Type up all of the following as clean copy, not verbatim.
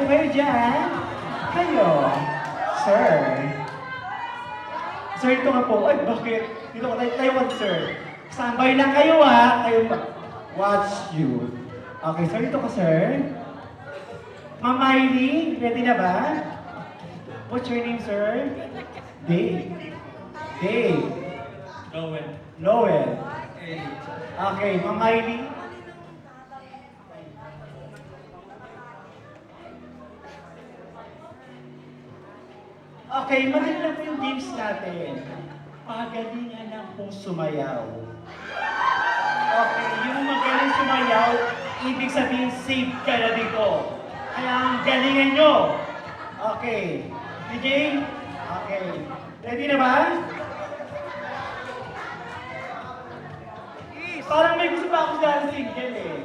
kayo dyan. Kayo. Sir. Sir, ito nga po. Ay, bakit? Dito ka tayo, sir. Standby lang kayo, ha? Kayo ba? Watch you. Okay, sir, ito ka, sir. Ma'am Miley, ready na ba? What's your name, sir? Dave. Dave. Noel. Noel. Okay, Ma'am Miley. Okay, madali lang po yung games natin. Pagalingan lang pong sumayaw. Okay, yung magaling sumayaw, ibig sabihin safe ka na dito. Kaya ang galingan nyo. Okay. DJ? Okay. Ready na ba? Parang may gusto pa ako dyan single eh.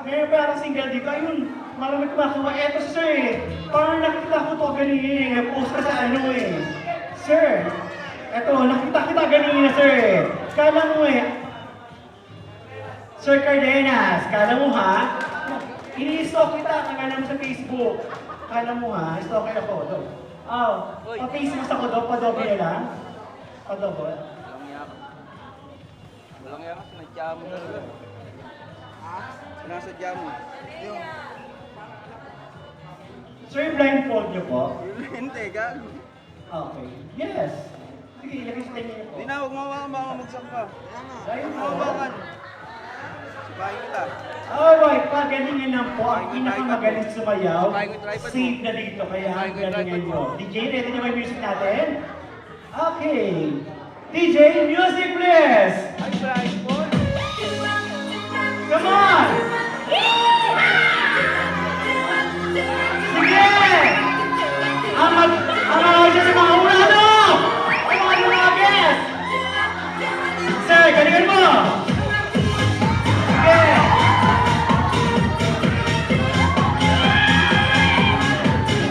May parang single dito. Ayun, marami kumakawa. Eto si sir eh. Parang nakita ko to ganyan eh. Post ka sa ano eh. Sir, eto, nakita kita ganyan sir eh. Kala mo eh. Sir Cardenas, kala mo ha? Ini-stalk kita, kala mo sa Facebook. Kala mo ha? Stalker ako. Do. Oh, pa-Facebook ako do, padoble na lang. Padoble. Walang yan, sinadya mo talaga. Sinasadya mo. Yung... Sir, blindfold niyo po? Hindi, gago. Okay. Yes. Sige, ilagay sa tenyo niyo po. Hindi na, huwag mawakan, baka magsak ka. Blindfold. Mawakan. Sipahin kita. Alright, pagalingan lang po. Ang pinakamagaling sumayaw. Safe na dito, kaya ang galingan nyo. DJ, ready na ba yung music natin? Okay. DJ, music please! Ay, blindfold. Come on! Sige! Ang mga dyan sa mga urado! Ang mga guest! Sir, galingan mo! Sige!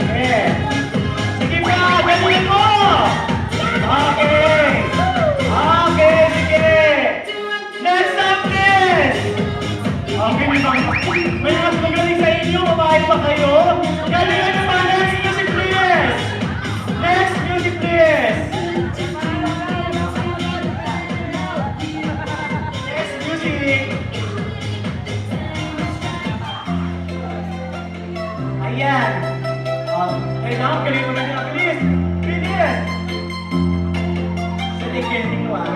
Sige! Sige pa! Galingan mo! Okay! Okay, sige! Next up, please! Okay, may mas magaling sa inyo, babae pa kayo? Galingan nyo ba? Next music, please! Next music, please! Next music! Ayan! Kailangan galing naman nyo. Please! Please! Sa tigil mo ah.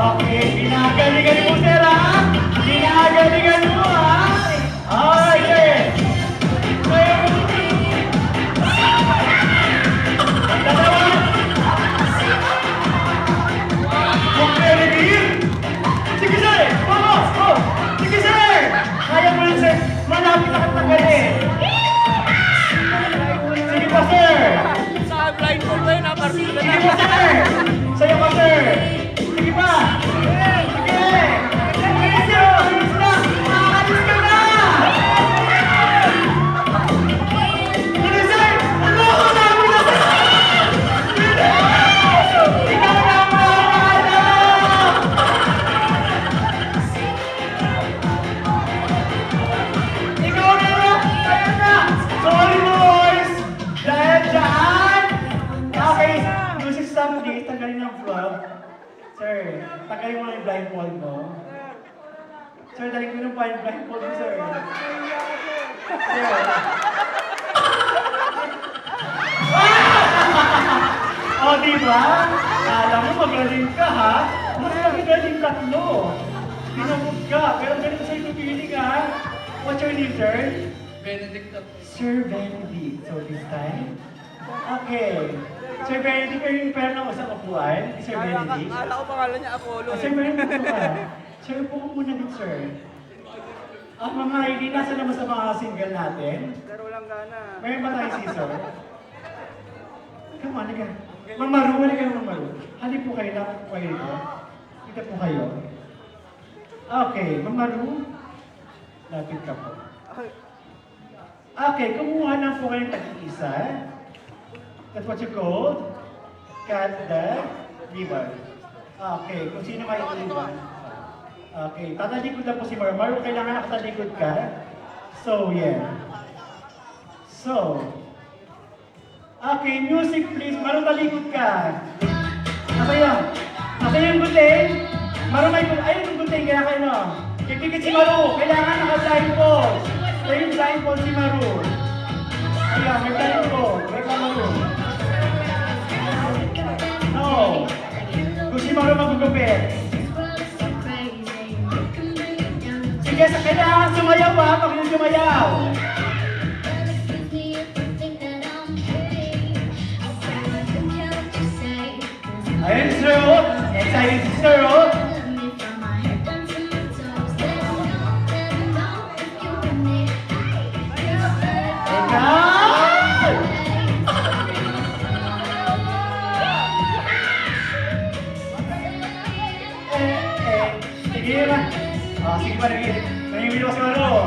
Okay, pinagalingan mo sir ha? Pinagalingan mo ha? Okay! Dalawa! Okay, ready? Sige sir! Vamos! Oh! Sige sir! Kaya mo lang sir! Malapit na katanggalin! Sige pa sir! Sa blindfold ko yun, naparting ka Sige pa sir! Sa'yo pa sir! Sige pa! Sige! Bilis nyo! Bilis na! Makakalis ka na! Bilis sir! Ano ko namin na sir? Bilis! Ikaw na ang mahala! Ikaw na lang! Ayan na! Sorry boys! Dahil dyan! Okay, music stop please. Tanggalin ang vlog. Sir, tanggalin mo na yung blindfold mo. Sir, dali ko yung blindfold mo, sir. Sir. Oh, diba? Alam mo, magaling ka, ha? Mas magaling tatlo. Pinabog ka, pero galing sa'yo tumiling, ha? What's your name, sir? Benedict at Sir Benedict. So, this time? Okay. Sir Benedict, kayo yung pera ng isang upuan? Sir Benedict? Akala ko pangalan niya Apollo. Sir Benedict, ito ka. Sir, upo ko muna din, sir. Mga hindi, nasa naman sa mga single natin? Laro lang gana. Mayroon ba tayo scissor? Come on, halika. Mamaru, halika mamaru. Halika po kayo, lapit po kayo dito. Dito po kayo. Okay, mamaru. Lapit ka po. Okay, kumuha na po kayong tag-iisa. That's what you call cut the ribbon. Okay, kung sino may ribbon. Okay, tatalikod na po si Maru. Maru, kailangan nakatalikod ka. So, yeah. So, okay, music please. Maru, talikod ka. Nasa'yo. Nasa'yo yung guting. Maru, may guting. Ayun yung guting, kaya kayo, no? Kipikit si Maru. Kailangan naka-blindfold. Kaya yung blindfold si Maru. Ayan, may blindfold. May ka, Maru. No. Kung si Maru magugupit. Sige, sa kailangan sumayaw ha, pag yung sumayaw. Ayun, sir, oh. Excited si sir, oh. Ikaw! Sige ba? Sige ba, nangyimilo si Maro.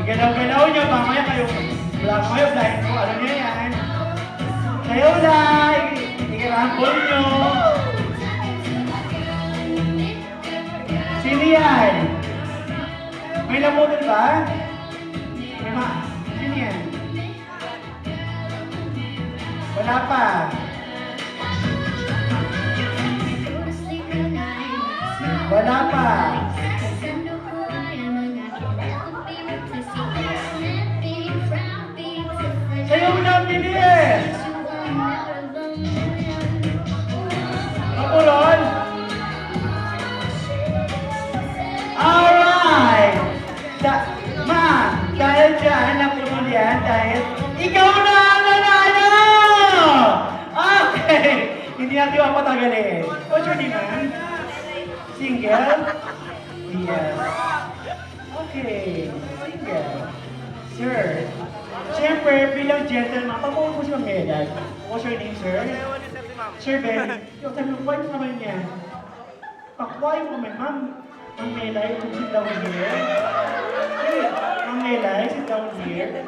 Igalaw-galaw niyo, mamaya kayo. Wala kayo, blind ko. Alam niyo yan. Kayo lang. Ikarambol niyo. Sino yan? May nabutan ba? May sino yan? Wala pa. Wala pa. Sayaw na ang bilis! Kapulon? Alright! Dahil dyan, napulon yan, dahil ikaw na ang nanalo! Okay! Hindi natin mapatagalin. What's your name, man? Single? Yes. Okay. Single. Sir, siyempre, bilang gentleman, papawa po si Ma'am Medan. What's your name, sir? Sir Ben, yung tanong, why mo naman yan? Pakway mo naman, Ma'am. Ma'am Melay, sit down here. Hey, Ma'am Melay, sit down here.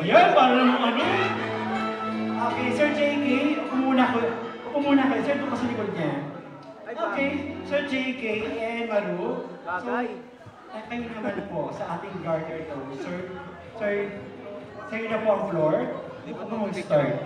Ayan, para naman ano? Okay, Sir JK, umuna kayo. Sir, doon ka sa likod niya. Okay, Sir JK and Maru. So, kayo naman po sa ating garter to. Sir, sa'yo na po ang floor. Ano mo mag-start?